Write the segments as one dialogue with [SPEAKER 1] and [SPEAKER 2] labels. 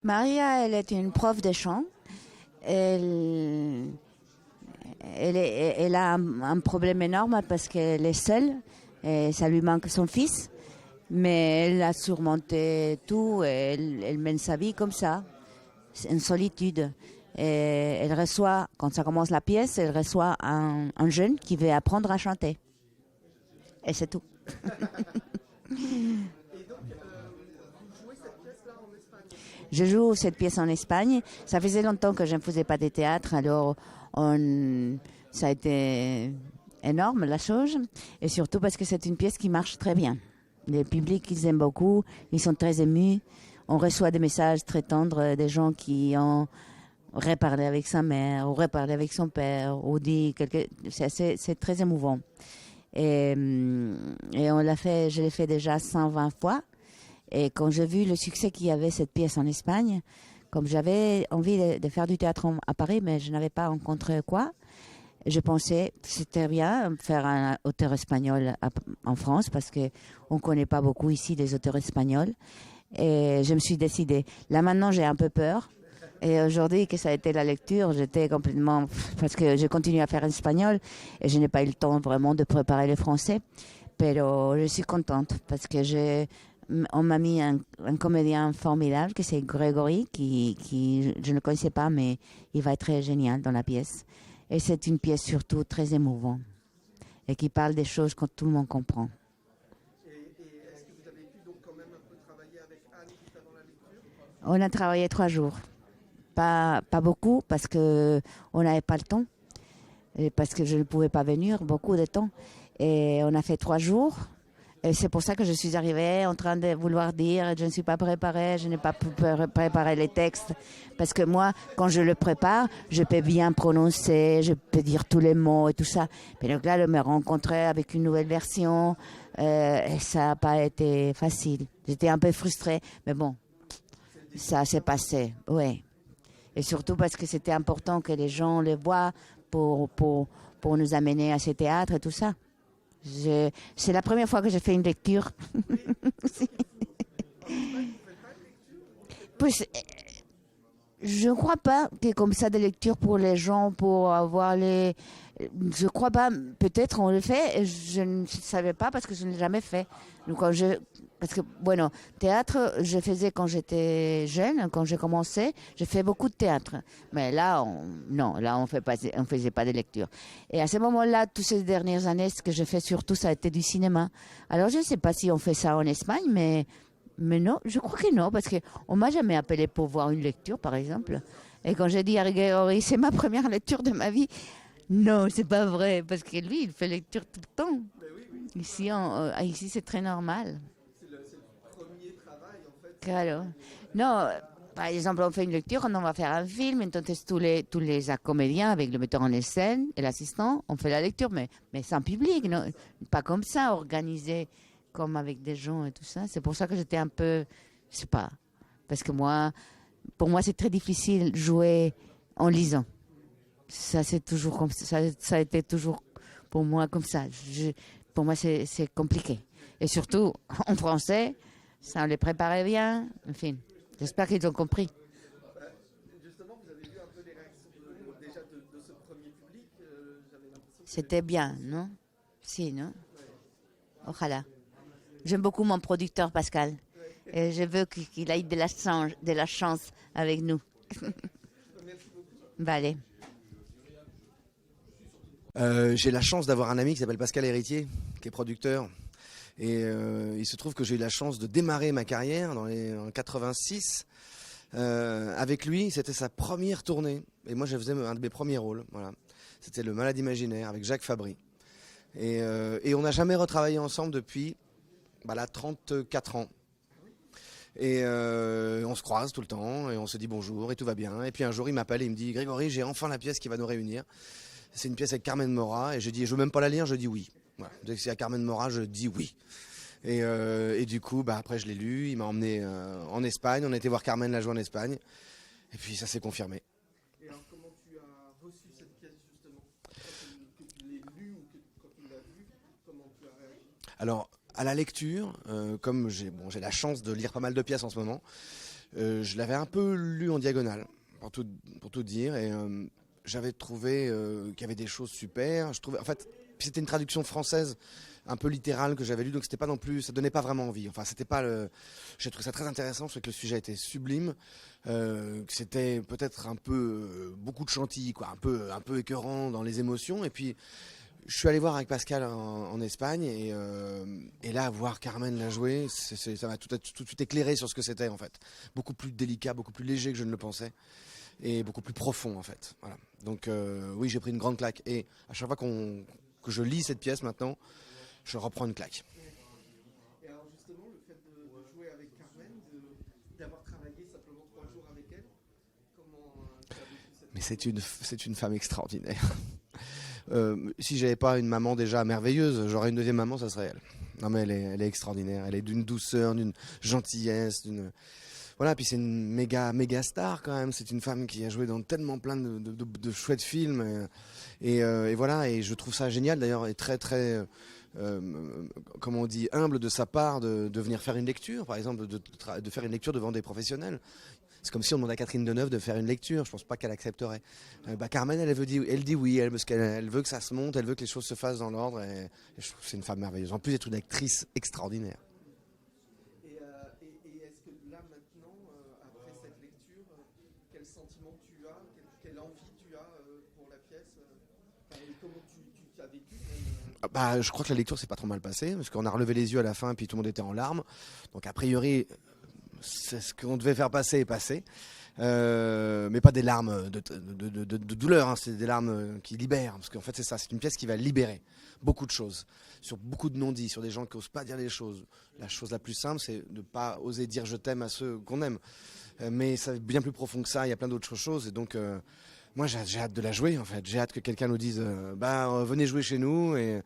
[SPEAKER 1] Maria, elle est une prof de chant. Elle, elle a un problème énorme parce qu'elle est seule et ça lui manque son fils. Mais elle a surmonté tout et elle mène sa vie comme ça, en solitude. Et elle reçoit, quand ça commence la pièce, elle reçoit un jeune qui veut apprendre à chanter. Et c'est tout. Je joue cette pièce en Espagne. Ça faisait longtemps que je ne faisais pas de théâtre, alors ça a été énorme la chose. Et surtout parce que c'est une pièce qui marche très bien. Le public, ils aiment beaucoup, ils sont très émus. On reçoit des messages très tendres des gens qui ont reparlé avec sa mère, ou reparlé avec son père, ou dit quelque... C'est très émouvant. Et je l'ai fait déjà 120 fois. Et quand j'ai vu le succès qu'il y avait cette pièce en Espagne, comme j'avais envie de faire du théâtre à Paris, mais je n'avais pas rencontré quoi, je pensais c'était bien faire un auteur espagnol en France parce que on connaît pas beaucoup ici les auteurs espagnols. Et je me suis décidée. Là maintenant, j'ai un peu peur. Et aujourd'hui, que ça a été la lecture, j'étais complètement... Parce que je continue à faire espagnol et je n'ai pas eu le temps vraiment de préparer le français. Pero je suis contente parce que on m'a mis un comédien formidable, que c'est Grégory, qui je ne connaissais pas, mais il va être très génial dans la pièce. Et c'est une pièce surtout très émouvante et qui parle des choses que tout le monde comprend.
[SPEAKER 2] Est-ce que vous avez pu donc quand même un peu travailler avec Anne juste avant la lecture?
[SPEAKER 1] On a travaillé 3 jours. Pas beaucoup parce que on n'avait pas le temps. Et parce que je ne pouvais pas venir beaucoup de temps. Et on a fait 3 jours. Et c'est pour ça que je suis arrivée en train de vouloir dire je ne suis pas préparée, je n'ai pas pu préparer les textes. Parce que moi, quand je le prépare, je peux bien prononcer, je peux dire tous les mots et tout ça. Mais donc là, me rencontrer avec une nouvelle version, et ça n'a pas été facile. J'étais un peu frustrée, mais bon, ça s'est passé, oui. Et surtout parce que c'était important que les gens le voient pour nous amener à ces théâtres et tout ça. C'est la première fois que je fais une lecture. Pues, je ne crois pas que comme ça des lectures pour les gens, pour avoir les... Je crois pas, peut-être on le fait, je ne savais pas parce que je ne l'ai jamais fait. Donc, parce que, bueno, théâtre, je faisais quand j'étais jeune, quand j'ai commencé, j'ai fait beaucoup de théâtre. Mais là, non, là, on faisait pas de lecture. Et à ce moment-là, toutes ces dernières années, ce que j'ai fait surtout, ça a été du cinéma. Alors, je ne sais pas si on fait ça en Espagne, mais non, je crois que non, parce qu'on m'a jamais appelé pour voir une lecture, par exemple. Et quand j'ai dit à Grégory, c'est ma première lecture de ma vie, non, c'est pas vrai, parce que lui, il fait lecture tout le temps.
[SPEAKER 2] Ben oui, oui.
[SPEAKER 1] Ici, c'est très normal.
[SPEAKER 2] C'est le premier travail en fait.
[SPEAKER 1] Claro. Non, par exemple, on fait une lecture, on va faire un film, entonces tous les comédiens avec le metteur en scène et l'assistant, on fait la lecture, mais sans public, non, pas comme ça, organisé comme avec des gens et tout ça. C'est pour ça que j'étais un peu, je sais pas, parce que pour moi, c'est très difficile de jouer en lisant. Ça, c'est toujours comme ça a été toujours pour moi comme ça. Pour moi, c'est compliqué. Et surtout, en français, ça, on les préparait bien. Enfin, j'espère qu'ils ont compris.
[SPEAKER 2] Justement, vous avez vu un peu les réactions déjà de ce premier public. J'avais l'impression que
[SPEAKER 1] C'était bien, non? Si, non? Ojalá. J'aime beaucoup mon producteur Pascal. Et je veux qu'il ait de la chance avec nous.
[SPEAKER 2] merci beaucoup.
[SPEAKER 1] Vale.
[SPEAKER 3] J'ai la chance d'avoir un ami qui s'appelle Pascal Héritier, qui est producteur. Et il se trouve que j'ai eu la chance de démarrer ma carrière en 86. Avec lui, c'était sa première tournée. Et moi, je faisais un de mes premiers rôles. Voilà. C'était Le Malade imaginaire avec Jacques Fabry. Et on n'a jamais retravaillé ensemble depuis là, 34 ans. Et on se croise tout le temps et on se dit bonjour et tout va bien. Et puis un jour, il m'appelle et il me dit Grégory, j'ai enfin la pièce qui va nous réunir. C'est une pièce avec Carmen Maura. Et je dis, je veux même pas la lire, je dis oui. Voilà. Dès que c'est à Carmen Maura, je dis oui. Et du coup, après, je l'ai lu. Il m'a emmené en Espagne. On a été voir Carmen la jouer en Espagne. Et puis, ça s'est confirmé.
[SPEAKER 2] Et alors, comment tu as reçu cette pièce justement? Que tu l'aies lue ou quand tu l'as vue, comment tu as réagi?
[SPEAKER 3] Alors, à la lecture, comme j'ai la chance de lire pas mal de pièces en ce moment, Je l'avais un peu lu en diagonale, pour tout dire, et j'avais trouvé qu'il y avait des choses super. Je trouvais, en fait, puis c'était une traduction française un peu littérale que j'avais lue, donc c'était pas non plus, ça donnait pas vraiment envie. Enfin, c'était pas le. J'ai trouvé ça très intéressant, je trouvais que le sujet était sublime, que c'était peut-être un peu beaucoup de chantilly, quoi, un peu écœurant dans les émotions, et puis. Je suis allé voir avec Pascal en Espagne et là, voir Carmen la jouer, ça m'a tout de suite éclairé sur ce que c'était en fait. Beaucoup plus délicat, beaucoup plus léger que je ne le pensais et beaucoup plus profond en fait. Voilà. Donc oui, j'ai pris une grande claque et à chaque fois que je lis cette pièce maintenant, je reprends une claque.
[SPEAKER 2] Et alors justement, le fait de jouer avec Carmen, d'avoir travaillé simplement 3 jours avec elle, comment tu as vécu cette...
[SPEAKER 3] Mais c'est une femme extraordinaire. Si j'avais pas une maman déjà merveilleuse, j'aurais une deuxième maman, ça serait elle. Non mais elle est extraordinaire, elle est d'une douceur, d'une gentillesse, voilà, puis c'est une méga star quand même, c'est une femme qui a joué dans tellement plein de chouettes films et voilà, et je trouve ça génial d'ailleurs et très comment on dit, humble de sa part de venir faire une lecture, par exemple de faire une lecture devant des professionnels. C'est comme si on demandait à Catherine Deneuve de faire une lecture. Je pense pas qu'elle accepterait. Carmen, elle dit oui, parce qu'elle veut que ça se monte, elle veut que les choses se fassent dans l'ordre. Et je trouve que c'est une femme merveilleuse. En plus, c'est une actrice extraordinaire.
[SPEAKER 2] Et est-ce que là, maintenant, après cette lecture, quel sentiment tu as, quelle envie tu as pour la pièce et comment tu as vécu
[SPEAKER 3] Je crois que la lecture s'est pas trop mal passée, parce qu'on a relevé les yeux à la fin, puis tout le monde était en larmes. Donc a priori... c'est ce qu'on devait faire passer est passé, mais pas des larmes de douleur, hein, c'est des larmes qui libèrent, parce qu'en fait c'est ça, c'est une pièce qui va libérer beaucoup de choses, sur beaucoup de non-dits, sur des gens qui n'osent pas dire les choses. La chose la plus simple, c'est de ne pas oser dire je t'aime à ceux qu'on aime, mais c'est bien plus profond que ça, il y a plein d'autres choses, et donc moi j'ai hâte de la jouer en fait, j'ai hâte que quelqu'un nous dise venez jouer chez nous, et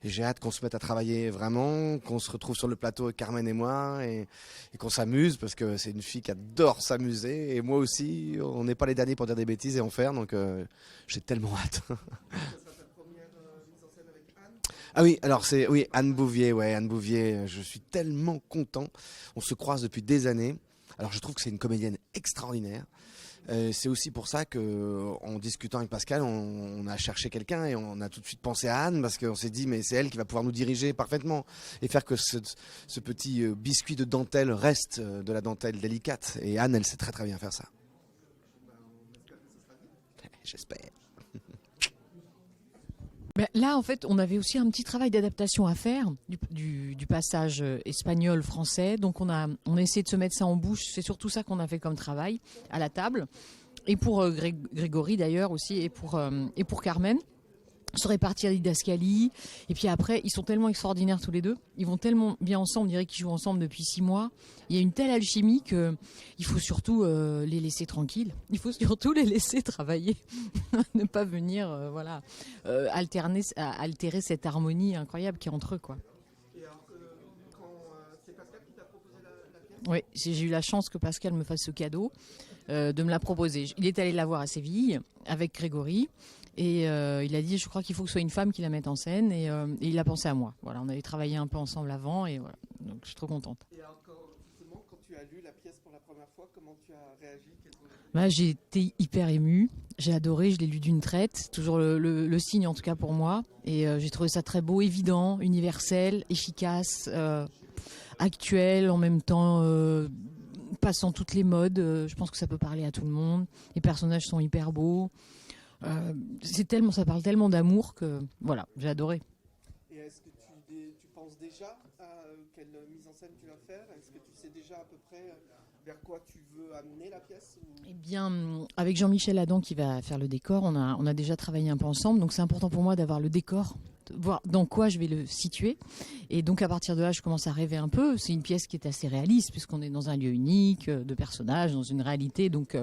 [SPEAKER 3] j'ai hâte qu'on se mette à travailler vraiment, qu'on se retrouve sur le plateau avec Carmen et moi et qu'on s'amuse parce que c'est une fille qui adore s'amuser et moi aussi, on n'est pas les derniers pour dire des bêtises et en faire, donc j'ai tellement hâte.
[SPEAKER 2] Ça sera ta première mise en scène avec Anne?
[SPEAKER 3] Ah oui, alors c'est Anne Bouvier, je suis tellement content, on se croise depuis des années, alors je trouve que c'est une comédienne extraordinaire. C'est aussi pour ça qu'en discutant avec Pascal, on a cherché quelqu'un et on a tout de suite pensé à Anne parce qu'on s'est dit mais c'est elle qui va pouvoir nous diriger parfaitement et faire que ce petit biscuit de dentelle reste de la dentelle délicate. Et Anne, elle sait très bien faire ça. J'espère.
[SPEAKER 4] Ben là, en fait, on avait aussi un petit travail d'adaptation à faire du passage espagnol-français. Donc, on a essayé de se mettre ça en bouche. C'est surtout ça qu'on a fait comme travail à la table. Et pour Grégory, d'ailleurs, aussi, et pour Carmen. Se répartir les didascalies. Et puis après, ils sont tellement extraordinaires tous les deux. Ils vont tellement bien ensemble. On dirait qu'ils jouent ensemble depuis 6 mois. Il y a une telle alchimie qu'il faut surtout les laisser tranquilles. Il faut surtout les laisser travailler. Ne pas venir altérer cette harmonie incroyable qui est entre eux, quoi.
[SPEAKER 2] Et alors, c'est Pascal qui t'a proposé la pièce?
[SPEAKER 4] Oui, j'ai eu la chance que Pascal me fasse ce cadeau de me la proposer. Il est allé la voir à Séville avec Grégory. Et il a dit, je crois qu'il faut que ce soit une femme qui la mette en scène. Et il a pensé à moi. Voilà, on avait travaillé un peu ensemble avant. Et voilà, donc je suis trop contente.
[SPEAKER 2] Et alors, quand tu as lu la pièce pour la première fois, comment tu as réagi?
[SPEAKER 4] J'ai été hyper émue. J'ai adoré, je l'ai lu d'une traite. Toujours le signe, en tout cas pour moi. Et j'ai trouvé ça très beau, évident, universel, efficace, actuel, en même temps... passant toutes les modes. Je pense que ça peut parler à tout le monde. Les personnages sont hyper beaux. Ça parle tellement d'amour que voilà, j'ai adoré.
[SPEAKER 2] Et est-ce que tu penses déjà à quelle mise en scène tu vas faire? Est-ce que tu sais déjà à peu près vers quoi tu veux amener la pièce
[SPEAKER 4] Eh bien, avec Jean-Michel Adam qui va faire le décor, on a déjà travaillé un peu ensemble, donc c'est important pour moi d'avoir le décor, de voir dans quoi je vais le situer. Et donc à partir de là, je commence à rêver un peu. C'est une pièce qui est assez réaliste puisqu'on est dans un lieu unique, de personnages, dans une réalité. Donc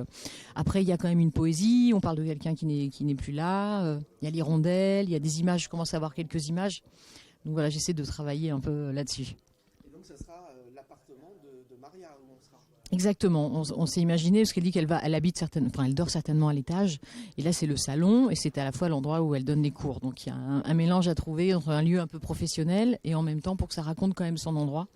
[SPEAKER 4] après, il y a quand même une poésie. On parle de quelqu'un qui n'est plus là. Il y a l'hirondelle, il y a des images. Je commence à avoir quelques images. Donc voilà, j'essaie de travailler un peu là-dessus.
[SPEAKER 2] Et donc ça sera l'appartement de Maria où on sera.
[SPEAKER 4] Exactement. On s'est imaginé parce qu'elle dit elle habite elle dort certainement à l'étage. Et là, c'est le salon et c'est à la fois l'endroit où elle donne les cours. Donc il y a un mélange à trouver entre un lieu un peu professionnel et en même temps pour que ça raconte quand même son endroit.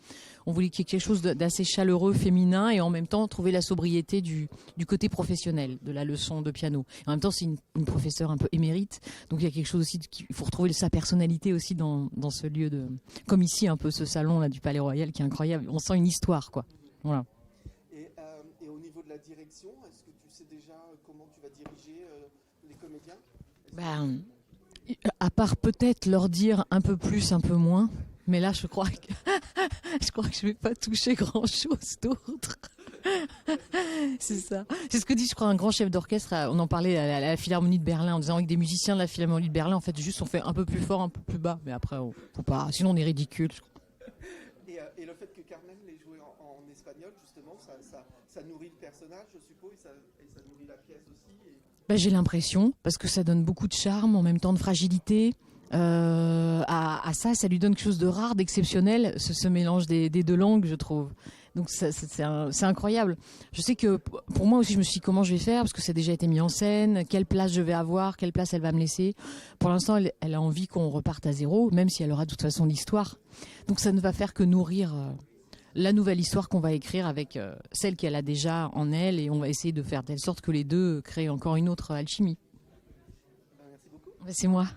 [SPEAKER 4] On voulait qu'il y ait quelque chose d'assez chaleureux, féminin et en même temps trouver la sobriété du côté professionnel de la leçon de piano. Et en même temps, c'est une professeure un peu émérite. Donc il y a quelque chose aussi, il faut retrouver sa personnalité aussi dans ce lieu comme ici un peu ce salon là du Palais Royal qui est incroyable. On sent une histoire quoi. Voilà.
[SPEAKER 2] Et au niveau de la direction, est-ce que tu sais déjà comment tu vas diriger les comédiens?
[SPEAKER 4] À part peut-être leur dire un peu plus, un peu moins. Mais là, je crois que je vais pas toucher grand-chose d'autre. C'est ça. C'est ce que dit, je crois, un grand chef d'orchestre. On en parlait à la Philharmonie de Berlin en disant que des musiciens de la Philharmonie de Berlin, en fait, juste on fait un peu plus fort, un peu plus bas. Mais après, faut pas. Sinon, on est ridicule.
[SPEAKER 2] Et le fait que Carmen l'ait joué en espagnol, justement, ça nourrit le personnage, je suppose, et ça nourrit la pièce aussi.
[SPEAKER 4] J'ai l'impression, parce que ça donne beaucoup de charme, en même temps de fragilité. À ça lui donne quelque chose de rare, d'exceptionnel, ce mélange des deux langues, je trouve. Donc c'est incroyable. Je sais que pour moi aussi, je me suis dit comment je vais faire, parce que ça a déjà été mis en scène, quelle place je vais avoir, quelle place elle va me laisser. Pour l'instant, elle a envie qu'on reparte à zéro, même si elle aura de toute façon l'histoire. Donc ça ne va faire que nourrir la nouvelle histoire qu'on va écrire avec celle qu'elle a déjà en elle, et on va essayer de faire de telle sorte que les deux créent encore une autre alchimie.
[SPEAKER 2] Merci beaucoup.
[SPEAKER 4] C'est moi.